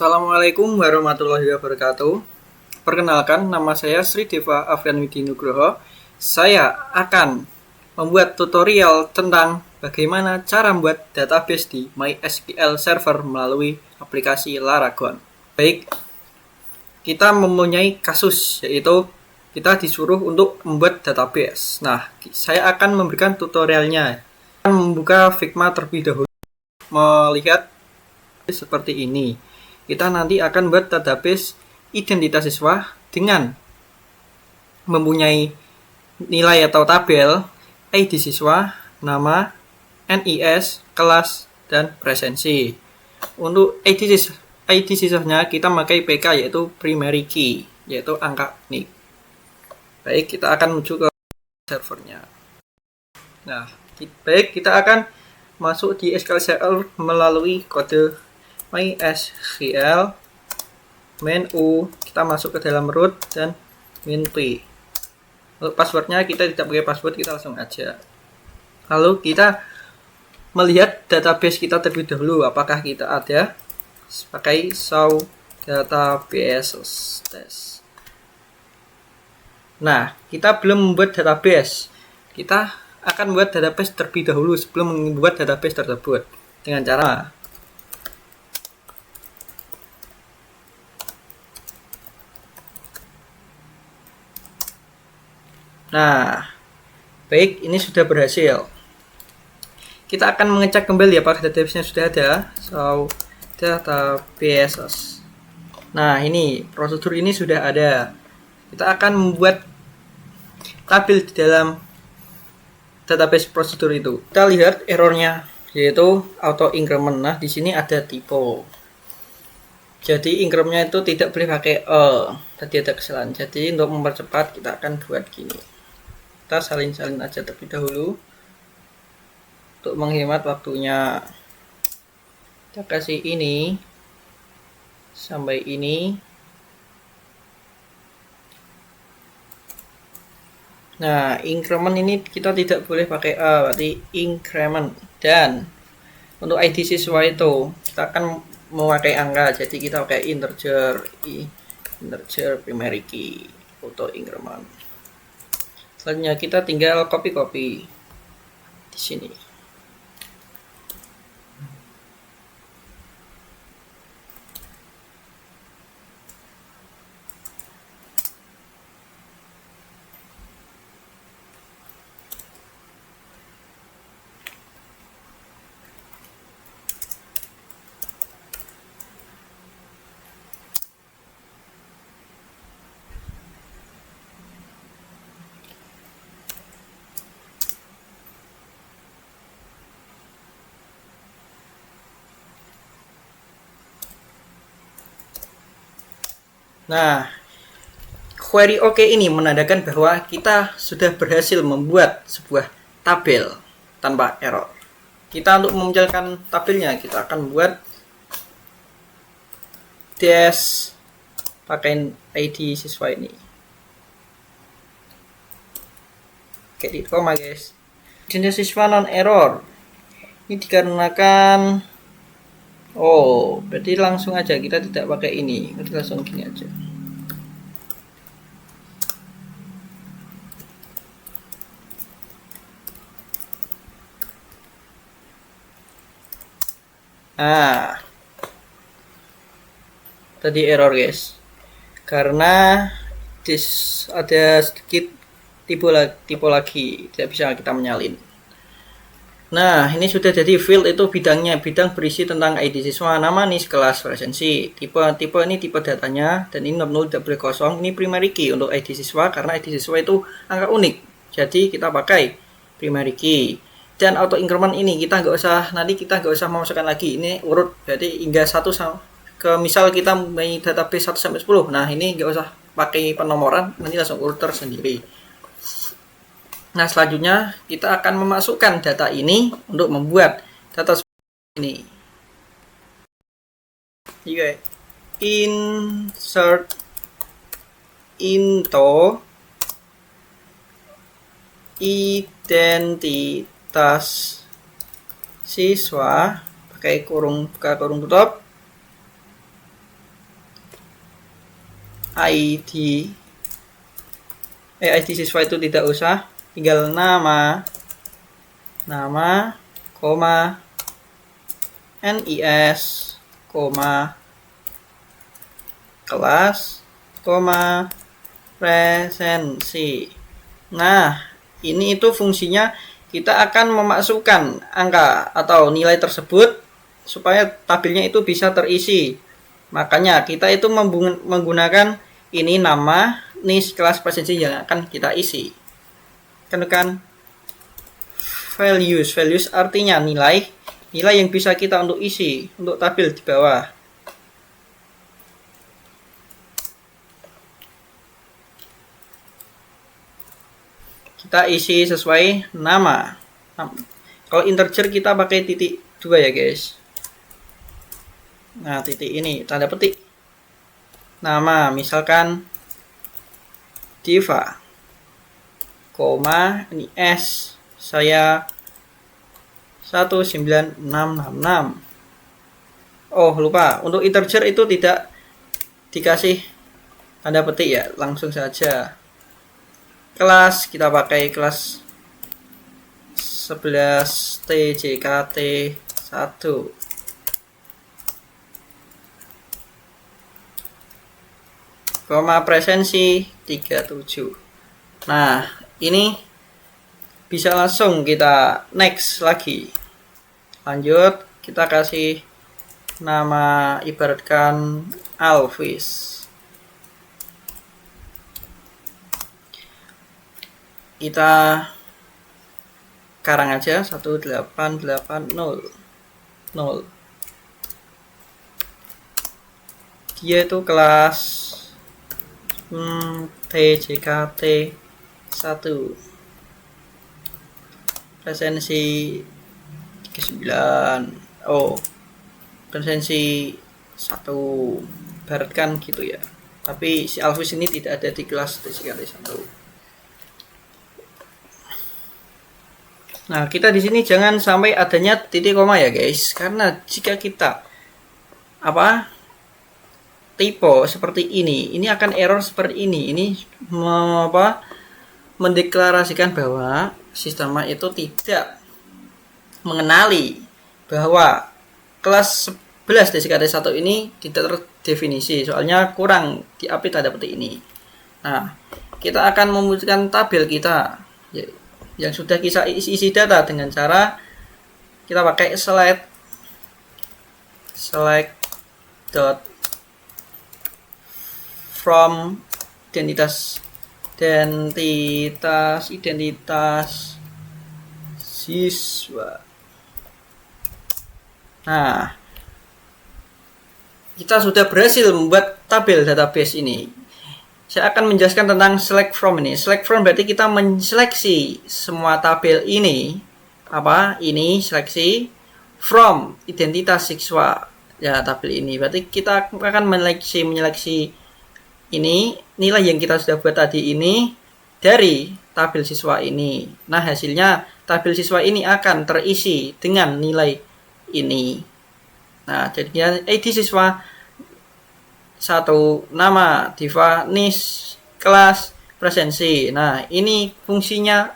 Assalamualaikum warahmatullahi wabarakatuh. Perkenalkan, nama saya Sri Deva Afrian Widi Nugroho. Saya akan membuat tutorial tentang bagaimana cara membuat database di MySQL Server melalui aplikasi Laragon. Baik, kita mempunyai kasus, yaitu kita disuruh untuk membuat database. Nah, saya akan memberikan tutorialnya. Saya akan membuka Figma terlebih dahulu, melihat seperti ini. Kita nanti akan buat database identitas siswa dengan mempunyai nilai atau tabel ID siswa, nama, NIS, kelas, dan presensi. Untuk ID siswanya kita pakai PK, yaitu primary key, yaitu angka unik. Baik, kita akan menuju ke servernya. Nah, baik, kita akan masuk di SQL Server melalui kode MySQL main U, kita masuk ke dalam root dan min p. Untuk passwordnya kita tidak pakai password, kita langsung aja. Lalu kita melihat database kita terlebih dahulu, apakah kita ada, pakai show database test. Nah, kita belum membuat database, kita akan membuat database terlebih dahulu sebelum membuat database tersebut dengan cara nah, baik, ini sudah berhasil. Kita akan mengecek kembali apakah database-nya sudah ada. So, database. Nah, ini prosedur ini sudah ada. Kita akan membuat tabel di dalam database prosedur itu. Kita lihat errornya, yaitu auto increment. Nah, di sini ada typo. Jadi incrementnya itu tidak boleh pakai tadi ada kesalahan. Jadi untuk mempercepat kita akan buat gini. Kita salin-salin aja terlebih dahulu untuk menghemat waktunya. Kita kasih ini sampai ini. Nah, increment ini kita tidak boleh pakai berarti increment. Dan untuk ID siswa itu kita akan memakai angka, jadi kita pakai integer primary key auto increment. Selanjutnya kita tinggal copy di sini. Nah, query OK ini menandakan bahwa kita sudah berhasil membuat sebuah tabel tanpa error. Kita untuk memunculkan tabelnya, kita akan membuat dash pakai ID siswa ini. Oke, di koma guys. Identitas siswa non error. Ini dikarenakan berarti langsung aja kita tidak pakai ini, kita langsung gini aja. Nah, tadi error guys, karena ada sedikit tipe lagi, tidak bisa kita menyalin. Nah, ini sudah jadi field itu bidang berisi tentang ID siswa, nama, NIS, kelas, presensi. Tipe ini tipe datanya, dan ini nol tidak boleh kosong. Ini primary key untuk ID siswa karena ID siswa itu angka unik. Jadi kita pakai primary key. Dan auto increment ini kita nggak usah memasukkan lagi. Ini urut, jadi hingga 1 ke misal kita mempunyai database 1 sampai 10. Nah, ini nggak usah pakai penomoran, nanti langsung urut tersendiri. Nah, selanjutnya kita akan memasukkan data ini untuk membuat data ini. Juga insert into identitas siswa pakai buka kurung tutup. ID ID siswa itu tidak usah, tinggal nama, koma, NIS, koma, kelas, koma, presensi. Nah, ini itu fungsinya kita akan memasukkan angka atau nilai tersebut supaya tabelnya itu bisa terisi. Makanya kita itu menggunakan ini nama, NIS, kelas, presensi yang akan kita isi. Tekan values. Values artinya nilai yang bisa kita untuk isi untuk tabel di bawah. Kita isi sesuai nama. Kalau integer kita pakai titik 2 ya guys. Nah, titik ini tanda petik nama, misalkan Diva, koma, ini S, saya 19666. Oh lupa, untuk integer itu tidak dikasih tanda petik ya, langsung saja. Kelas kita pakai kelas 11 TJKT 1. Koma presensi 37. Nah, ini bisa langsung kita next lagi. Lanjut, kita kasih nama, ibaratkan Alvis. Kita karang aja 18800. Dia itu kelas TJKT 1. Presensi 39. Oh, presensi 1. Baratkan gitu ya. Tapi si Alvis ini tidak ada di kelas TJKT 1. Nah, kita di sini jangan sampai adanya titik koma ya, guys. Karena jika kita typo seperti ini akan error seperti ini. Ini mendeklarasikan bahwa sistemnya itu tidak mengenali bahwa kelas 11 TJKT 1 ini tidak terdefinisi. Soalnya kurang di-update tanda petik ini. Nah, kita akan memunculkan tabel kita yang sudah kita isi data dengan cara kita pakai select from identitas siswa. Nah, kita sudah berhasil membuat tabel database ini. Saya akan menjelaskan tentang select from ini. Select from berarti kita menseleksi semua tabel ini. Ini seleksi from identitas siswa. Ya, tabel ini. Berarti kita akan menyeleksi ini nilai yang kita sudah buat tadi ini dari tabel siswa ini. Nah, hasilnya tabel siswa ini akan terisi dengan nilai ini. Nah, jadinya ID siswa 1, nama, Diva, NIS, kelas, presensi. Nah, ini fungsinya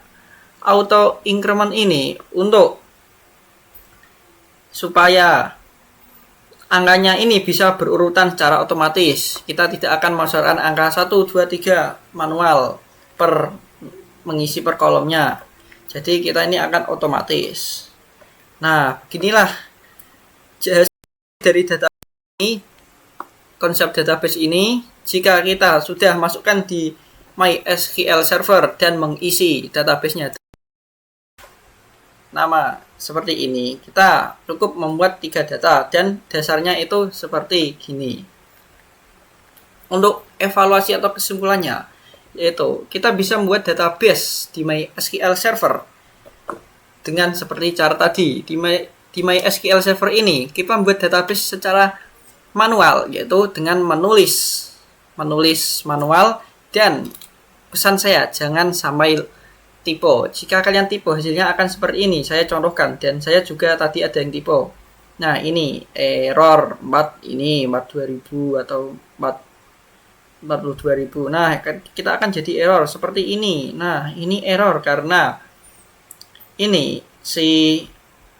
auto increment ini untuk supaya angkanya ini bisa berurutan secara otomatis. Kita tidak akan memasukkan angka 1, 2, 3 manual per mengisi per kolomnya. Jadi kita ini akan otomatis. Nah, beginilah dari data ini. Konsep database ini, jika kita sudah masukkan di MySQL Server dan mengisi database-nya nama seperti ini, kita cukup membuat 3 data dan dasarnya itu seperti gini. Untuk evaluasi atau kesimpulannya, yaitu kita bisa membuat database di MySQL Server dengan seperti cara tadi. Di MySQL Server ini, kita membuat database secara manual, yaitu dengan menulis manual, dan pesan saya jangan sampai typo. Jika kalian typo, hasilnya akan seperti ini. Saya contohkan, dan saya juga tadi ada yang typo. Nah, ini error 4 2000 atau 42.000. Nah, kita akan jadi error seperti ini. Nah, ini error karena ini si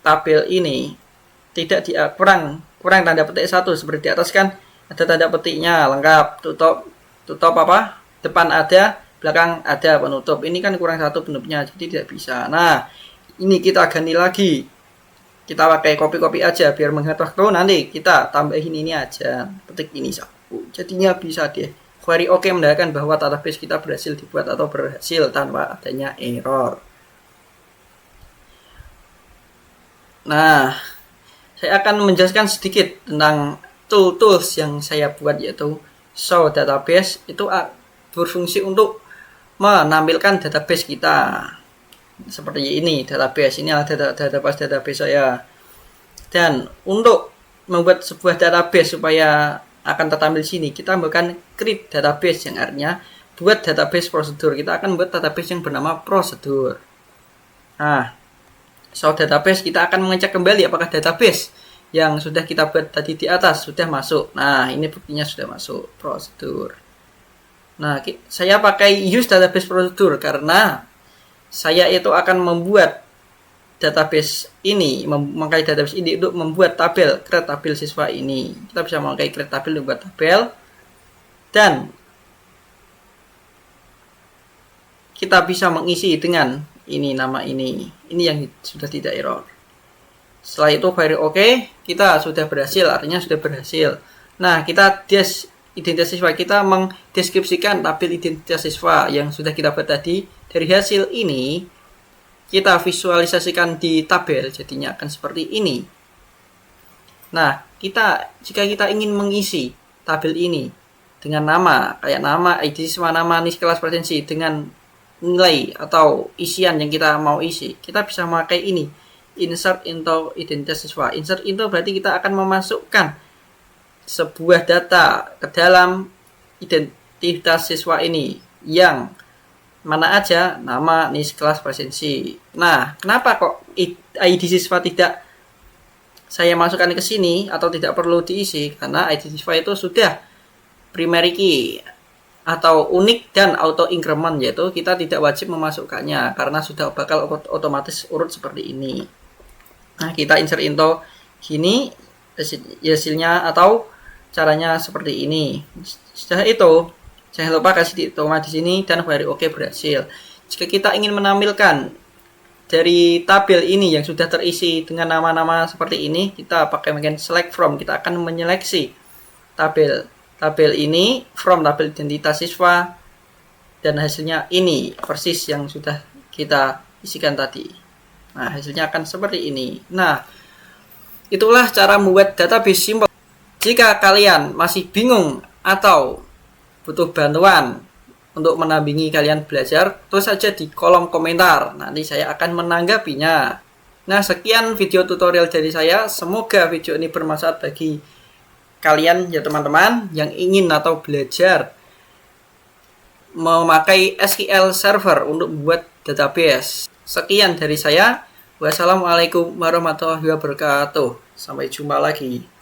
tabel ini tidak kurang tanda petik 1 seperti di atas kan ada tanda petiknya lengkap, tutup apa? Depan ada, belakang ada penutup. Ini kan kurang 1 penutupnya, jadi tidak bisa. Nah, ini kita ganti lagi. Kita pakai copy aja biar menghemat waktu. Nanti kita tambahin ini aja, petik ini satu. Jadinya bisa deh. Query OK menandakan bahwa database kita berhasil dibuat atau berhasil tanpa adanya error. Nah, saya akan menjelaskan sedikit tentang tools yang saya buat, yaitu show database. Itu berfungsi untuk menampilkan database kita. Seperti ini database, ini adalah database saya. Dan untuk membuat sebuah database supaya akan tertampil di sini, kita menggunakan create database, yang artinya buat database prosedur. Kita akan buat database yang bernama prosedur. Nah, show database, kita akan mengecek kembali apakah database yang sudah kita buat tadi di atas sudah masuk. Nah, ini buktinya sudah masuk prosedur. Nah, saya pakai use database prosedur karena saya itu akan membuat database ini, memakai database ini untuk membuat tabel, create tabel siswa ini. Kita bisa memakai create tabel untuk buat tabel, dan kita bisa mengisi dengan ini, nama ini yang sudah tidak error. Setelah itu query OK, kita sudah berhasil, artinya sudah berhasil. Nah, kita identitas siswa, kita mendeskripsikan tabel identitas siswa yang sudah kita buat tadi. Dari hasil ini kita visualisasikan di tabel, jadinya akan seperti ini. Nah, jika kita ingin mengisi tabel ini dengan nama, kayak nama, ID siswa, nama, NIS, kelas, presensi, dengan nilai atau isian yang kita mau isi, kita bisa memakai ini, insert into identitas siswa. Insert into berarti kita akan memasukkan sebuah data ke dalam identitas siswa ini, yang mana aja, nama, NIS, kelas, presensi. Nah, kenapa kok ID siswa tidak saya masukkan ke sini atau tidak perlu diisi? Karena ID siswa itu sudah primary key atau unik dan auto increment, yaitu kita tidak wajib memasukkannya karena sudah bakal otomatis urut seperti ini. Nah, kita insert into gini hasilnya, atau caranya seperti ini. Setelah itu jangan lupa kasih tomat di sini dan query OK berhasil. Jika kita ingin menampilkan dari tabel ini yang sudah terisi dengan nama-nama seperti ini, kita pakai mungkin select from. Kita akan menyeleksi tabel ini from tabel identitas siswa, dan hasilnya ini persis yang sudah kita isikan tadi. Nah, hasilnya akan seperti ini. Nah, itulah cara membuat database simple. Jika kalian masih bingung atau butuh bantuan untuk mendampingi kalian belajar, tulis saja di kolom komentar. Nanti saya akan menanggapinya. Nah, sekian video tutorial dari saya. Semoga video ini bermanfaat bagi kalian ya teman-teman yang ingin atau belajar memakai SQL Server untuk membuat database. Sekian dari saya. Wassalamualaikum warahmatullahi wabarakatuh. Sampai jumpa lagi.